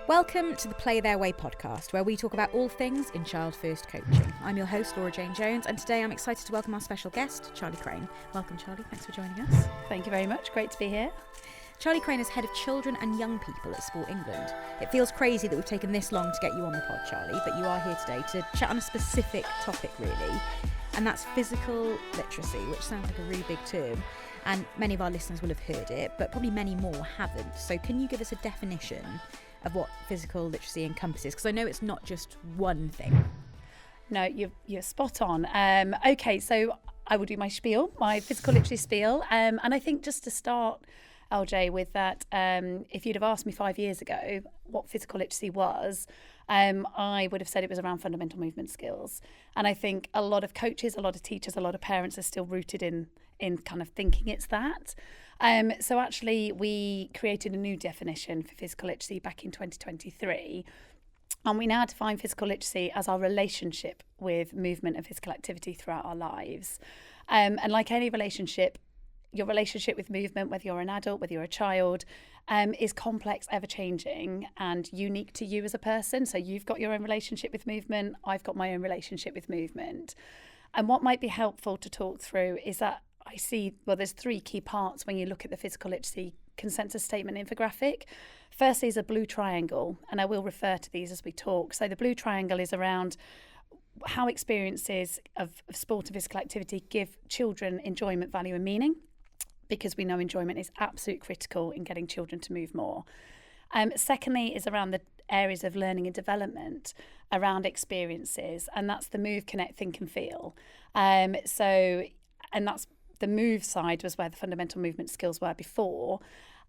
Welcome to the Play Their Way podcast, where we talk about all things in child first coaching. I'm your host, Laura Jane Jones, and today I'm excited to welcome our special guest, Charlie Crane. Welcome, Charlie. Thanks for joining us. Thank you very much. Great to be here. Charlie Crane is head of children and young people at Sport England. It feels crazy that we've taken this long to get you on the pod, Charlie, but you are here today to chat on a specific topic, really, and that's physical literacy, which sounds like a really big term, and many of our listeners will have heard it, but probably many more haven't. So can you give us a definition of what physical literacy encompasses? Because I know it's not just one thing. No, you're spot on. Okay, so I will do my spiel, my physical literacy spiel. And I think just to start, LJ, with that, if you'd have asked me 5 years ago what physical literacy was, I would have said it was around fundamental movement skills. And I think a lot of coaches, a lot of teachers, a lot of parents are still rooted in kind of thinking it's that. So actually, we created a new definition for physical literacy back in 2023. And we now define physical literacy as our relationship with movement and physical activity throughout our lives. And like any relationship, your relationship with movement, whether you're an adult, whether you're a child, is complex, ever-changing and unique to you as a person. So you've got your own relationship with movement, I've got my own relationship with movement. And what might be helpful to talk through is that I see, well, there's three key parts when you look at the physical literacy consensus statement infographic. Firstly is a blue triangle, and I will refer to these as we talk. So the blue triangle is around how experiences of sport and physical activity give children enjoyment, value and meaning, because we know enjoyment is absolutely critical in getting children to move more. Secondly is around the areas of learning and development around experiences, and that's the move, connect, think and feel. And that's the move side was where the fundamental movement skills were before,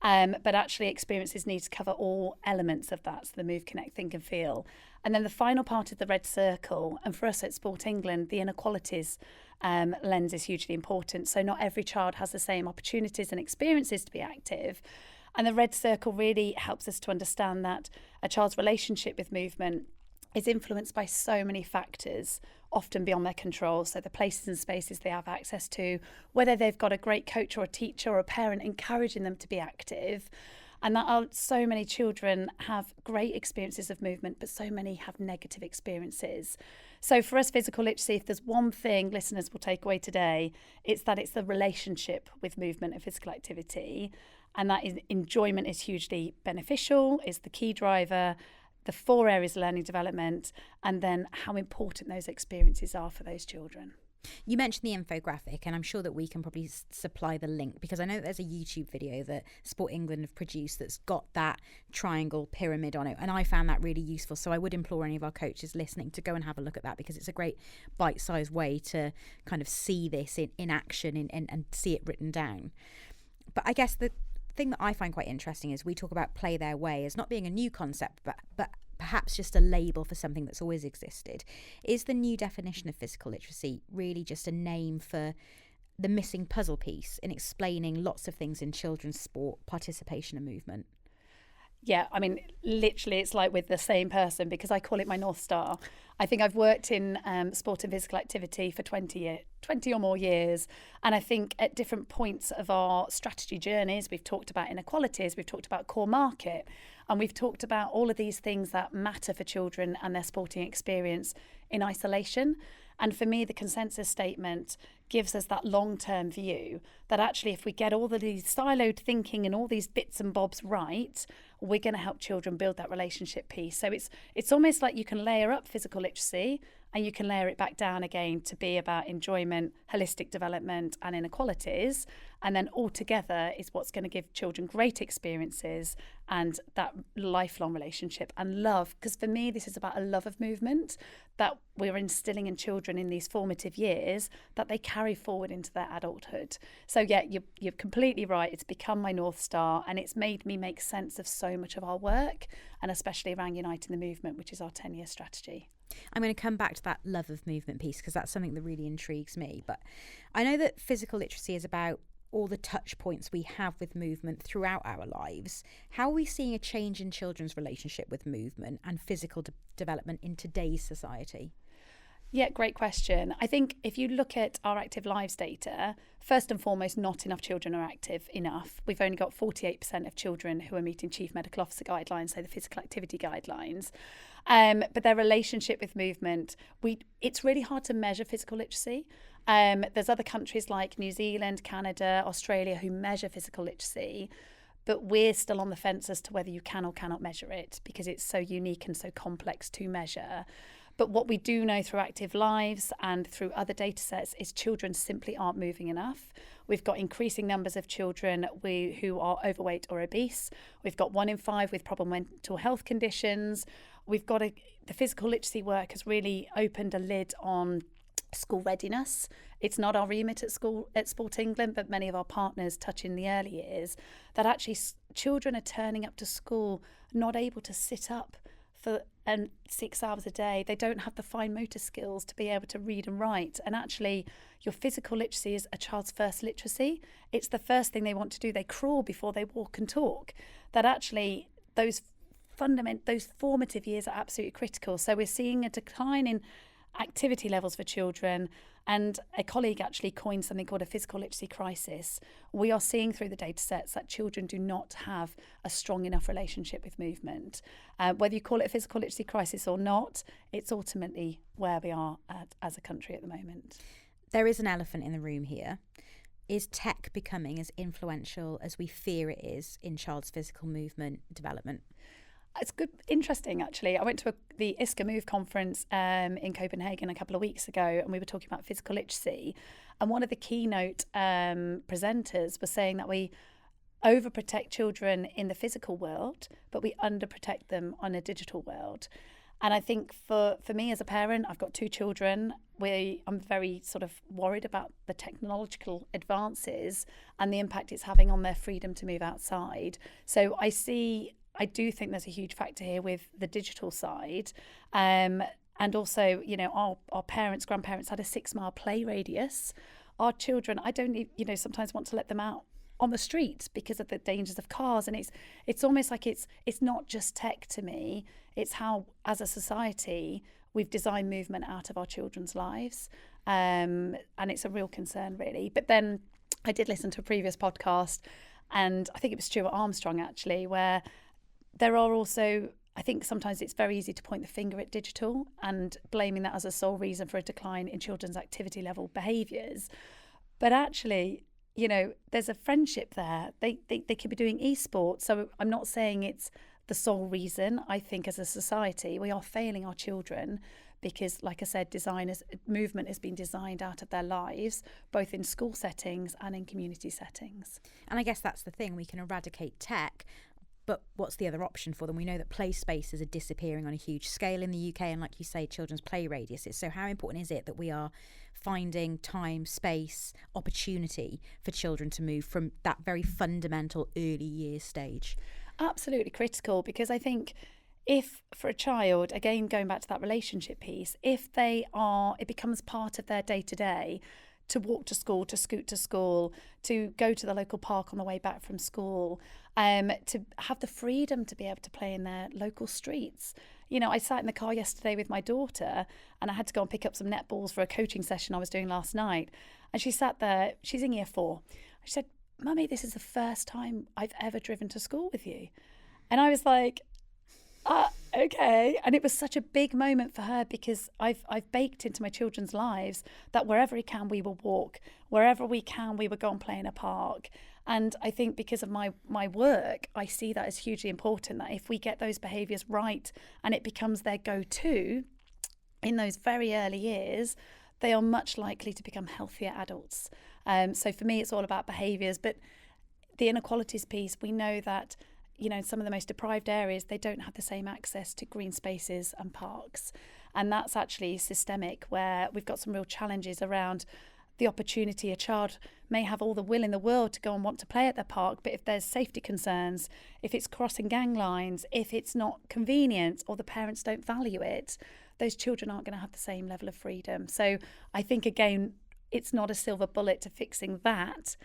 but actually experiences need to cover all elements of that, so the move, connect, think and feel. And then the final part of the red circle, and for us at Sport England, the inequalities lens is hugely important. So not every child has the same opportunities and experiences to be active. And the red circle really helps us to understand that a child's relationship with movement is influenced by so many factors, often beyond their control. So the places and spaces they have access to, whether they've got a great coach or a teacher or a parent encouraging them to be active. And that so many children have great experiences of movement, but so many have negative experiences. So for us, physical literacy, if there's one thing listeners will take away today, it's that it's the relationship with movement and physical activity. And that is enjoyment is hugely beneficial, is the key driver. The 4 areas of learning development, and then how important those experiences are for those children. You mentioned the infographic, and I'm sure that we can probably supply the link, because I know there's a YouTube video that Sport England have produced that's got that triangle pyramid on it, and I found that really useful. So I would implore any of our coaches listening to go and have a look at that, because it's a great bite-sized way to kind of see this in action and see it written down. But I guess the thing that I find quite interesting is we talk about play their way as not being a new concept, but perhaps just a label for something that's always existed. Is the new definition of physical literacy really just a name for the missing puzzle piece in explaining lots of things in children's sport, participation and movement? Yeah, I mean, literally, it's like with the same person, because I call it my North Star. I think I've worked in sport and physical activity for 20 or more years. And I think at different points of our strategy journeys, we've talked about inequalities, we've talked about core market, and we've talked about all of these things that matter for children and their sporting experience in isolation. And for me, the consensus statement gives us that long-term view that actually if we get all of these siloed thinking and all these bits and bobs right, we're going to help children build that relationship piece. So it's almost like you can layer up physical literacy and you can layer it back down again to be about enjoyment, holistic development and inequalities. And then all together is what's going to give children great experiences and that lifelong relationship and love. Because for me, this is about a love of movement that we're instilling in children in these formative years that they carry forward into their adulthood. So yeah, you're completely right. It's become my North Star, and it's made me make sense of so much of our work, and especially around Uniting the Movement, which is our 10-year strategy. I'm going to come back to that love of movement piece, because that's something that really intrigues me. But I know that physical literacy is about all the touch points we have with movement throughout our lives. How are we seeing a change in children's relationship with movement and physical development in today's society? Yeah, great question. I think if you look at our active lives data, first and foremost, not enough children are active enough. We've only got 48% of children who are meeting Chief Medical Officer guidelines, so the physical activity guidelines. But their relationship with movement, it's really hard to measure physical literacy. There's other countries like New Zealand, Canada, Australia who measure physical literacy, but we're still on the fence as to whether you can or cannot measure it because it's so unique and so complex to measure. But what we do know through active lives and through other data sets is children simply aren't moving enough. We've got increasing numbers of children who are overweight or obese. We've got 1 in 5 with problem mental health conditions. We've got the physical literacy work has really opened a lid on school readiness. It's not our remit at Sport England, but many of our partners touch in the early years that actually children are turning up to school not able to sit up for 6 hours a day. They don't have the fine motor skills to be able to read and write. And actually, your physical literacy is a child's first literacy. It's the first thing they want to do. They crawl before they walk and talk. That actually, those formative years are absolutely critical. So we're seeing a decline in activity levels for children. And a colleague actually coined something called a physical literacy crisis. We are seeing through the data sets that children do not have a strong enough relationship with movement. Whether you call it a physical literacy crisis or not, it's ultimately where we are as a country at the moment. There is an elephant in the room here. Is tech becoming as influential as we fear it is in child's physical movement development? It's good, interesting actually. I went to the ISCA Move conference in Copenhagen a couple of weeks ago, and we were talking about physical literacy. And one of the keynote presenters was saying that we overprotect children in the physical world, but we underprotect them on a digital world. And I think for me as a parent, I've got 2 children. I'm very sort of worried about the technological advances and the impact it's having on their freedom to move outside. So I do think there's a huge factor here with the digital side. And also, our parents, grandparents had a 6-mile play radius. Our children, I don't, sometimes want to let them out on the street because of the dangers of cars. And it's almost like it's not just tech to me. It's how, as a society, we've designed movement out of our children's lives. And it's a real concern, really. But then I did listen to a previous podcast, and I think it was Stuart Armstrong, actually, where there are also, I think sometimes it's very easy to point the finger at digital and blaming that as a sole reason for a decline in children's activity level behaviours. But actually, there's a friendship there. They could be doing esports. So I'm not saying it's the sole reason. I think as a society, we are failing our children because, like I said, movement has been designed out of their lives, both in school settings and in community settings. And I guess that's the thing. We can eradicate tech, but what's the other option for them? We know that play spaces are disappearing on a huge scale in the UK, and like you say, children's play radiuses. So how important is it that we are finding time, space, opportunity for children to move from that very fundamental early years stage? Absolutely critical, because I think if for a child, again, going back to that relationship piece, it becomes part of their day-to-day to walk to school, to scoot to school, to go to the local park on the way back from school, to have the freedom to be able to play in their local streets. I sat in the car yesterday with my daughter, and I had to go and pick up some netballs for a coaching session I was doing last night. And she sat there, she's in year 4. She said, "Mummy, this is the first time I've ever driven to school with you." And I was like, okay. And it was such a big moment for her, because I've baked into my children's lives that wherever we can, we will walk. Wherever we can, we will go and play in a park. And I think because of my work, I see that as hugely important, that if we get those behaviours right and it becomes their go-to in those very early years, they are much likely to become healthier adults. So for me, it's all about behaviours. But the inequalities piece, we know that some of the most deprived areas, they don't have the same access to green spaces and parks. And that's actually systemic, where we've got some real challenges around the opportunity. A child may have all the will in the world to go and want to play at the park, but if there's safety concerns, if it's crossing gang lines, if it's not convenient, or the parents don't value it, those children aren't going to have the same level of freedom. So I think, again, it's not a silver bullet to fixing that.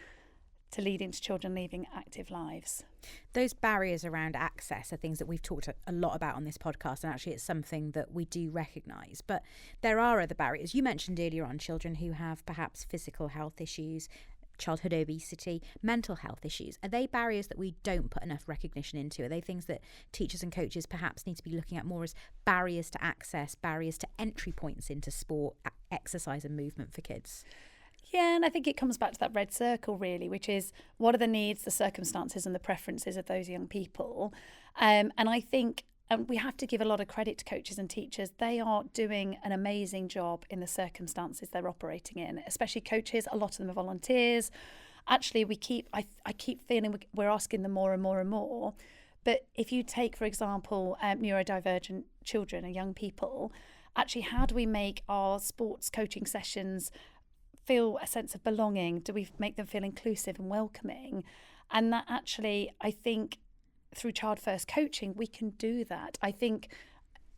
to leading to children leading active lives. Those barriers around access are things that we've talked a lot about on this podcast, and actually it's something that we do recognise. But there are other barriers. You mentioned earlier on children who have perhaps physical health issues, childhood obesity, mental health issues. Are they barriers that we don't put enough recognition into? Are they things that teachers and coaches perhaps need to be looking at more as barriers to access, barriers to entry points into sport, exercise and movement for kids? Yeah, and I think it comes back to that red circle really, which is what are the needs, the circumstances and the preferences of those young people. And I think we have to give a lot of credit to coaches and teachers. They are doing an amazing job in the circumstances they're operating in, especially coaches. A lot of them are volunteers. Actually, I keep feeling we're asking them more and more and more. But if you take, for example, neurodivergent children and young people, actually, how do we make our sports coaching sessions feel a sense of belonging? Do we make them feel inclusive and welcoming? And that actually, I think, through Child First coaching, we can do that. I think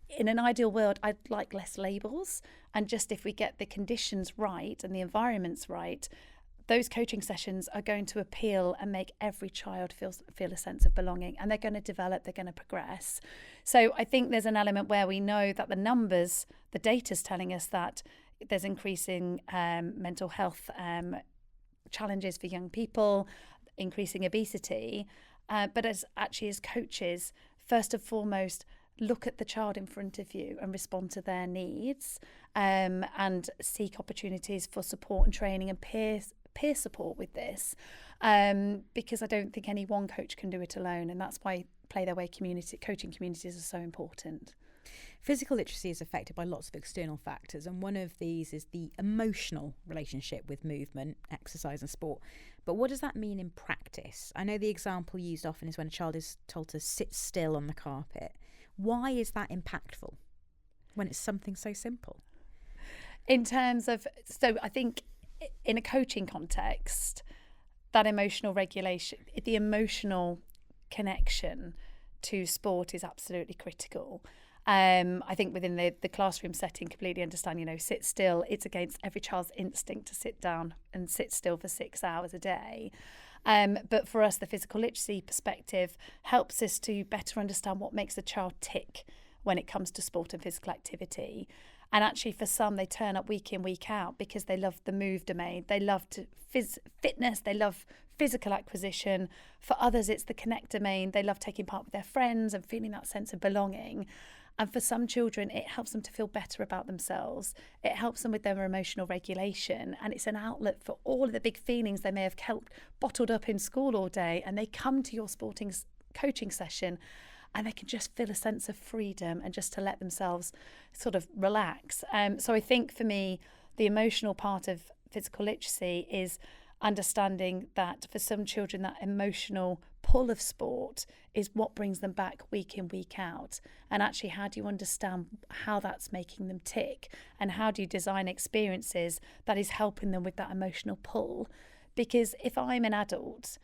in an ideal world, I'd like less labels. And just if we get the conditions right and the environments right, those coaching sessions are going to appeal and make every child feel a sense of belonging. And they're going to develop, they're going to progress. So I think there's an element where we know that the numbers, the data's telling us that there's increasing mental health challenges for young people, increasing obesity. But as coaches, first and foremost, look at the child in front of you and respond to their needs, and seek opportunities for support and training and peer support with this, because I don't think any one coach can do it alone, and that's why Play Their Way coaching communities are so important. Physical literacy is affected by lots of external factors, and one of these is the emotional relationship with movement, exercise and sport. But what does that mean in practice? I know the example used often is when a child is told to sit still on the carpet. Why is that impactful when it's something so simple? In terms of, so I think in a coaching context, that emotional regulation, the emotional connection to sport is absolutely critical. I think within the classroom setting, completely understand, sit still. It's against every child's instinct to sit down and sit still for 6 hours a day. But for us, the physical literacy perspective helps us to better understand what makes a child tick when it comes to sport and physical activity. And actually, for some, they turn up week in, week out because they love the move domain. They love fitness. They love physical acquisition. For others, it's the connect domain. They love taking part with their friends and feeling that sense of belonging. And for some children, it helps them to feel better about themselves. It helps them with their emotional regulation. And it's an outlet for all of the big feelings they may have kept bottled up in school all day. And they come to your sporting coaching session and they can just feel a sense of freedom and just to let themselves sort of relax. So I think for me, the emotional part of physical literacy is understanding that for some children, that emotional pull of sport is what brings them back week in, week out. And actually, how do you understand how that's making them tick? And how do you design experiences that is helping them with that emotional pull? Because if I'm an adult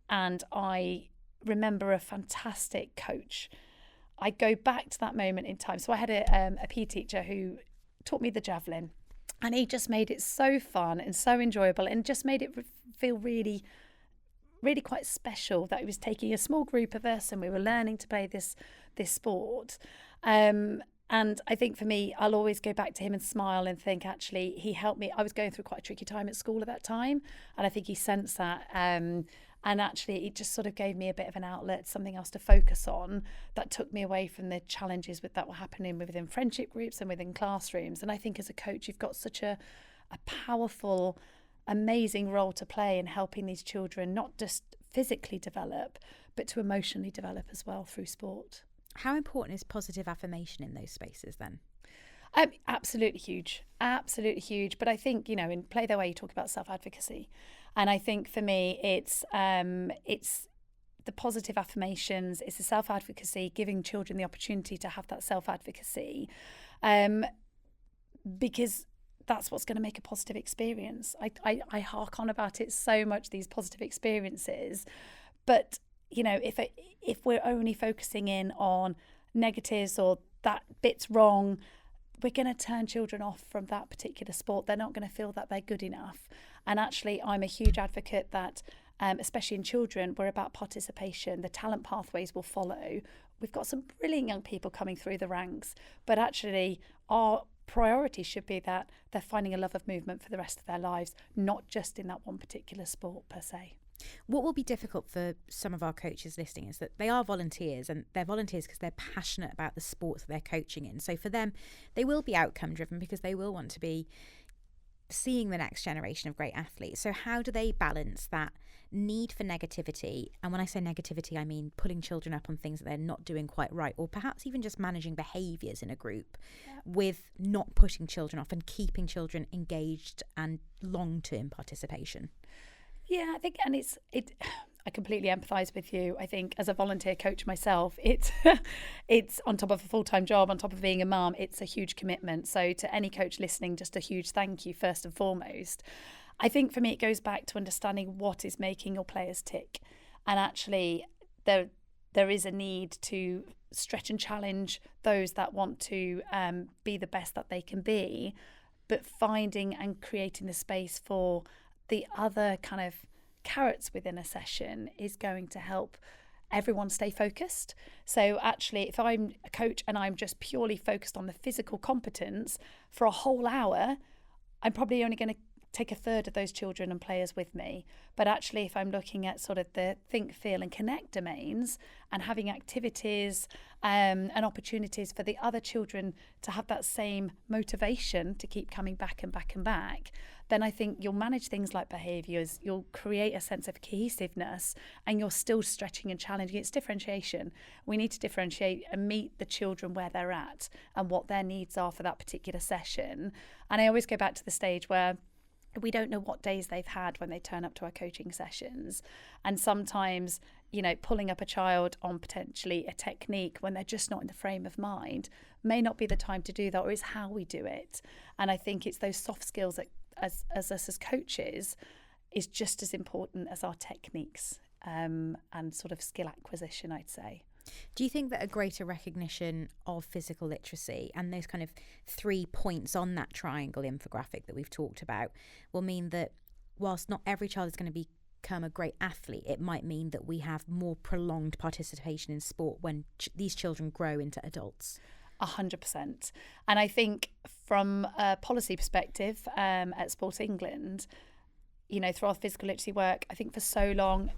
and I remember a fantastic coach, I go back to that moment in time. So I had a PE teacher who taught me the javelin, and he just made it so fun and so enjoyable and just made it feel really, really quite special that he was taking a small group of us and we were learning to play this sport. And I think for me, I'll always go back to him and smile and think, actually, he helped me. I was going through quite a tricky time at school at that time, and I think he sensed that. And actually, it just sort of gave me a bit of an outlet, something else to focus on that took me away from the challenges that were happening within friendship groups and within classrooms. And I think as a coach, you've got such a powerful, amazing role to play in helping these children not just physically develop, but to emotionally develop as well through sport. How important is positive affirmation in those spaces then? Absolutely huge. But I think, in Play Their Way, you talk about self-advocacy. And I think for me, it's the positive affirmations, it's the self-advocacy, giving children the opportunity to have that self-advocacy, because that's what's going to make a positive experience. I hark on about it so much, these positive experiences. But, if we're only focusing in on negatives or that bit's wrong, we're going to turn children off from that particular sport. They're not going to feel that they're good enough. And actually, I'm a huge advocate that, especially in children, we're about participation. The talent pathways will follow. We've got some brilliant young people coming through the ranks, but actually our priority should be that they're finding a love of movement for the rest of their lives, not just in that one particular sport per se. What will be difficult for some of our coaches listening is that they are volunteers, and they're volunteers because they're passionate about the sports that they're coaching in. So for them, they will be outcome driven because they will want to be seeing the next generation of great athletes. So how do they balance that need for negativity? And when I say negativity, I mean pulling children up on things that they're not doing quite right, or perhaps even just managing behaviours in a group, with not putting children off and keeping children engaged and long-term participation. Yeah, I think, and I completely empathise with you. I think as a volunteer coach myself, it's on top of a full-time job, on top of being a mum, it's a huge commitment. So to any coach listening, just a huge thank you first and foremost. I think for me, it goes back to understanding what is making your players tick. And actually, there is a need to stretch and challenge those that want to be the best that they can be, but finding and creating the space for the other kind of carrots within a session is going to help everyone stay focused. So actually, if I'm a coach and I'm just purely focused on the physical competence for a whole hour, I'm probably only going to take a third of those children and players with me. But actually, if I'm looking at sort of the think, feel and connect domains and having activities and opportunities for the other children to have that same motivation to keep coming back and back and back, then I think you'll manage things like behaviours, you'll create a sense of cohesiveness, and you're still stretching and challenging. It's differentiation. We need to differentiate and meet the children where they're at and what their needs are for that particular session. And I always go back to the stage where we don't know what days they've had when they turn up to our coaching sessions. And sometimes, pulling up a child on potentially a technique when they're just not in the frame of mind may not be the time to do that, or is how we do it. And I think it's those soft skills that as us as coaches is just as important as our techniques and sort of skill acquisition, I'd say. Do you think that a greater recognition of physical literacy and those kind of 3 points on that triangle infographic that we've talked about will mean that whilst not every child is going to become a great athlete, it might mean that we have more prolonged participation in sport when these children grow into adults? 100%. And I think from a policy perspective at Sport England, through our physical literacy work, I think for so long,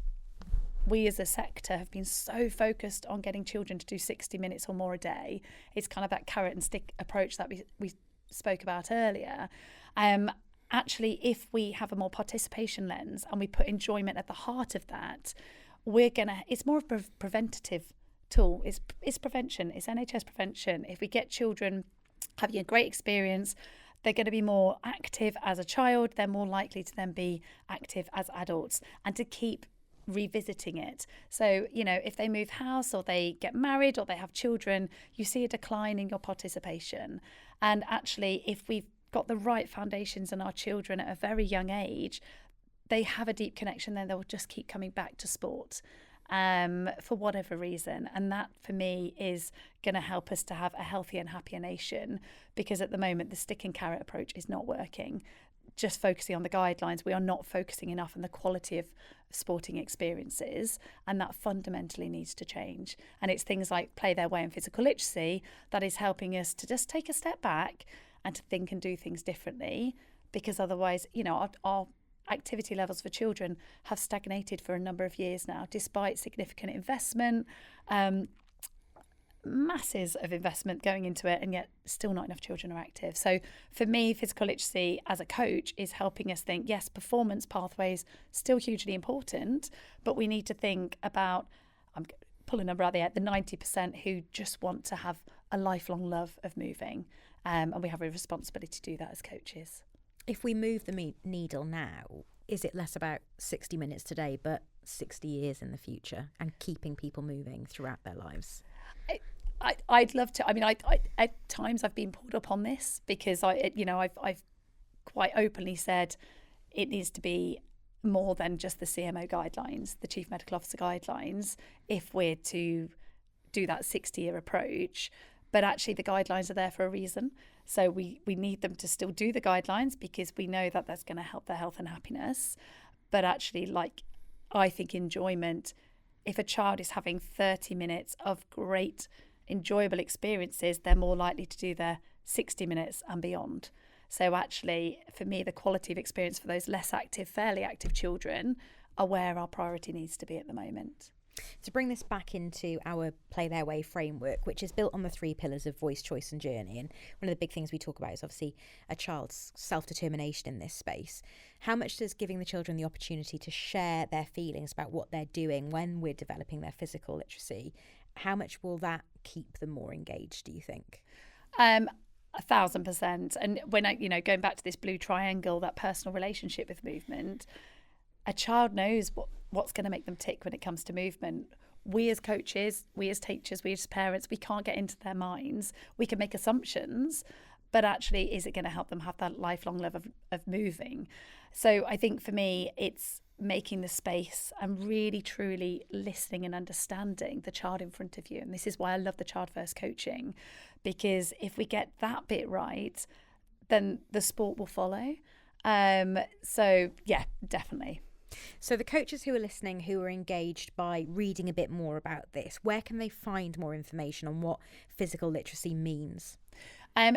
we as a sector have been so focused on getting children to do 60 minutes or more a day. It's kind of that carrot and stick approach that we spoke about earlier. Actually, if we have a more participation lens and we put enjoyment at the heart of that, it's more of a preventative tool. It's prevention. It's NHS prevention. If we get children having a great experience, they're going to be more active as a child. They're more likely to then be active as adults and to keep revisiting it. So, if they move house or they get married or they have children, you see a decline in your participation. And actually, if we've got the right foundations in our children at a very young age, they have a deep connection, then they'll just keep coming back to sport for whatever reason. And that for me is going to help us to have a healthier and happier nation, because at the moment the stick and carrot approach is not working. Just focusing on the guidelines, we are not focusing enough on the quality of sporting experiences, and that fundamentally needs to change. And it's things like Play Their Way and physical literacy that is helping us to just take a step back and to think and do things differently, because otherwise, our activity levels for children have stagnated for a number of years now, despite significant investment, masses of investment going into it, and yet still not enough children are active. So for me, physical literacy as a coach is helping us think, yes, performance pathways still hugely important, but we need to think about, I'm pulling a number out there, the 90% who just want to have a lifelong love of moving, and we have a responsibility to do that as coaches. If we move the needle now, is it less about 60 minutes today, but 60 years in the future, and keeping people moving throughout their lives? I'd love to. I mean, I at times I've been pulled up on this, because I've quite openly said it needs to be more than just the CMO guidelines, the Chief Medical Officer guidelines, if we're to do that 60-year approach. but actually the guidelines are there for a reason. So we need them to still do the guidelines because we know that that's going to help their health and happiness. But actually, like, I think enjoyment, if a child is having 30 minutes of great, enjoyable experiences, they're more likely to do their 60 minutes and beyond. So actually, for me, the quality of experience for those less active, fairly active children are where our priority needs to be at the moment. To bring this back into our Play Their Way framework, which is built on the 3 pillars of voice, choice and journey, and one of the big things we talk about is obviously a child's self-determination in this space. How much does giving the children the opportunity to share their feelings about what they're doing when we're developing their physical literacy, how much will that keep them more engaged, do you think? 1,000%. And when going back to this blue triangle, that personal relationship with movement, a child knows what's going to make them tick when it comes to movement. We as coaches, we as teachers, we as parents, we can't get into their minds. We can make assumptions, but actually, is it going to help them have that lifelong love of moving? So I think for me, it's making the space and really truly listening and understanding the child in front of you. And this is why I love the child first coaching, because if we get that bit right, then the sport will follow. So yeah, definitely. So the coaches who are listening, who are engaged by reading a bit more about this, where can they find more information on what physical literacy means?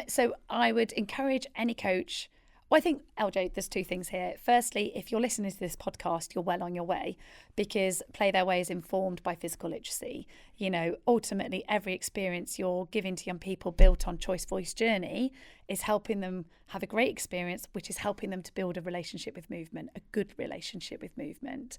So I would encourage any coach. Well, I think, LJ, there's 2 things here. Firstly, if you're listening to this podcast, you're well on your way, because Play Their Way is informed by physical literacy. Ultimately, every experience you're giving to young people built on choice, voice, journey is helping them have a great experience, which is helping them to build a relationship with movement, a good relationship with movement.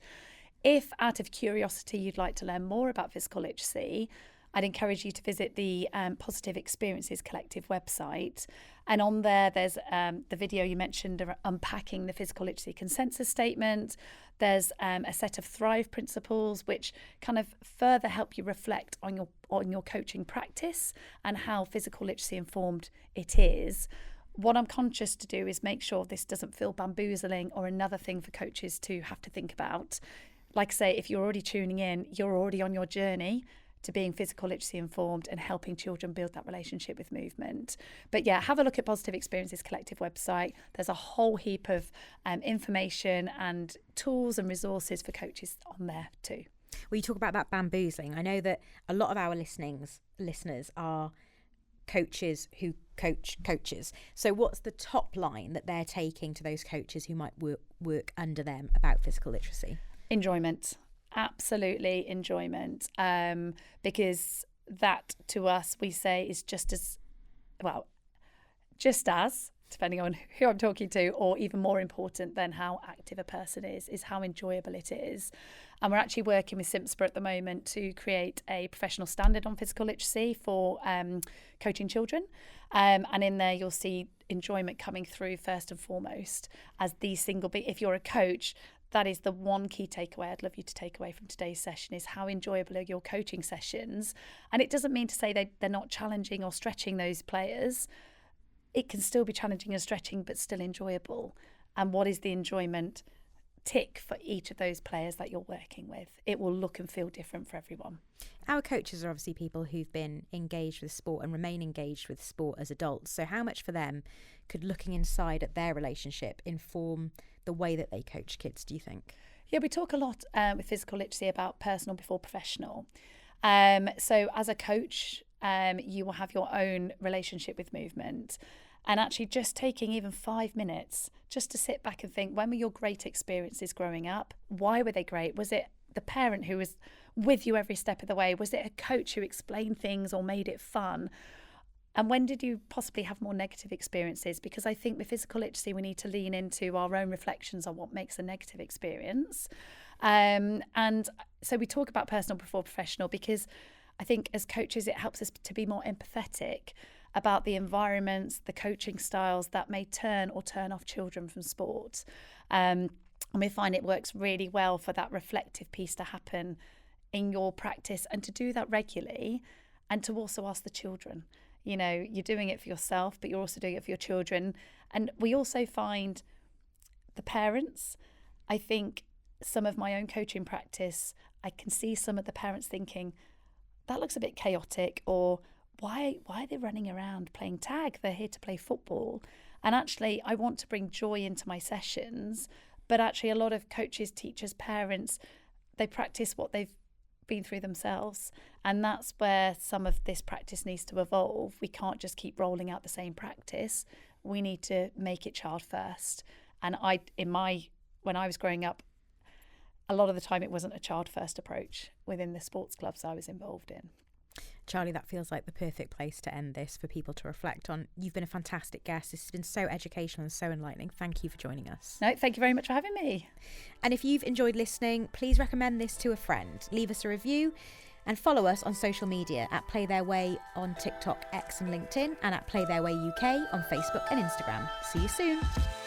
If out of curiosity you'd like to learn more about physical literacy, I'd encourage you to visit the Positive Experiences Collective website. And on there's the video you mentioned, unpacking the physical literacy consensus statement. There's a set of Thrive principles, which kind of further help you reflect on your coaching practice and how physical literacy informed it is. What I'm conscious to do is make sure this doesn't feel bamboozling or another thing for coaches to have to think about. Like I say, if you're already tuning in, you're already on your journey to being physical literacy informed and helping children build that relationship with movement. But yeah, have a look at Positive Experiences Collective website. There's a whole heap of information and tools and resources for coaches on there too. Well, you talk about that bamboozling. I know that a lot of our listeners are coaches who coach coaches. So what's the top line that they're taking to those coaches who might work under them about physical literacy? Enjoyment. Absolutely enjoyment, because that to us we say is just as, depending on who I'm talking to, or even more important than how active a person is how enjoyable it is. And we're actually working with SIMSPA at the moment to create a professional standard on physical literacy for coaching children. And in there you'll see enjoyment coming through first and foremost as the single bit. If you're a coach, that is the one key takeaway I'd love you to take away from today's session, is how enjoyable are your coaching sessions. And it doesn't mean to say they're not challenging or stretching those players. It can still be challenging and stretching, but still enjoyable. And what is the enjoyment tick for each of those players that you're working with? It will look and feel different for everyone. Our coaches are obviously people who've been engaged with sport and remain engaged with sport as adults. So how much for them could looking inside at their relationship inform the way that they coach kids, do you think? Yeah, we talk a lot with physical literacy about personal before professional. So as a coach, you will have your own relationship with movement. And actually just taking even 5 minutes just to sit back and think, when were your great experiences growing up? Why were they great? Was it the parent who was with you every step of the way? Was it a coach who explained things or made it fun? And when did you possibly have more negative experiences? Because I think with physical literacy, we need to lean into our own reflections on what makes a negative experience. And so we talk about personal before professional, because I think as coaches, it helps us to be more empathetic about the environments, the coaching styles that may turn or turn off children from sport. And we find it works really well for that reflective piece to happen in your practice, and to do that regularly, and to also ask the children. You're doing it for yourself, but you're also doing it for your children. And we also find the parents, I think some of my own coaching practice, I can see some of the parents thinking, that looks a bit chaotic, or why are they running around playing tag? They're here to play football. And actually, I want to bring joy into my sessions. But actually, a lot of coaches, teachers, parents, they practice what they've been through themselves. And that's where some of this practice needs to evolve. We can't just keep rolling out the same practice. We need to make it child first. And when I was growing up, a lot of the time it wasn't a child first approach within the sports clubs I was involved in. Charlie, that feels like the perfect place to end this for people to reflect on. You've been a fantastic guest. This has been so educational and so enlightening. Thank you for joining us. No, thank you very much for having me. And if you've enjoyed listening, please recommend this to a friend. Leave us a review and follow us on social media at Play Their Way on TikTok, X and LinkedIn, and at Play Their Way UK on Facebook and Instagram. See you soon.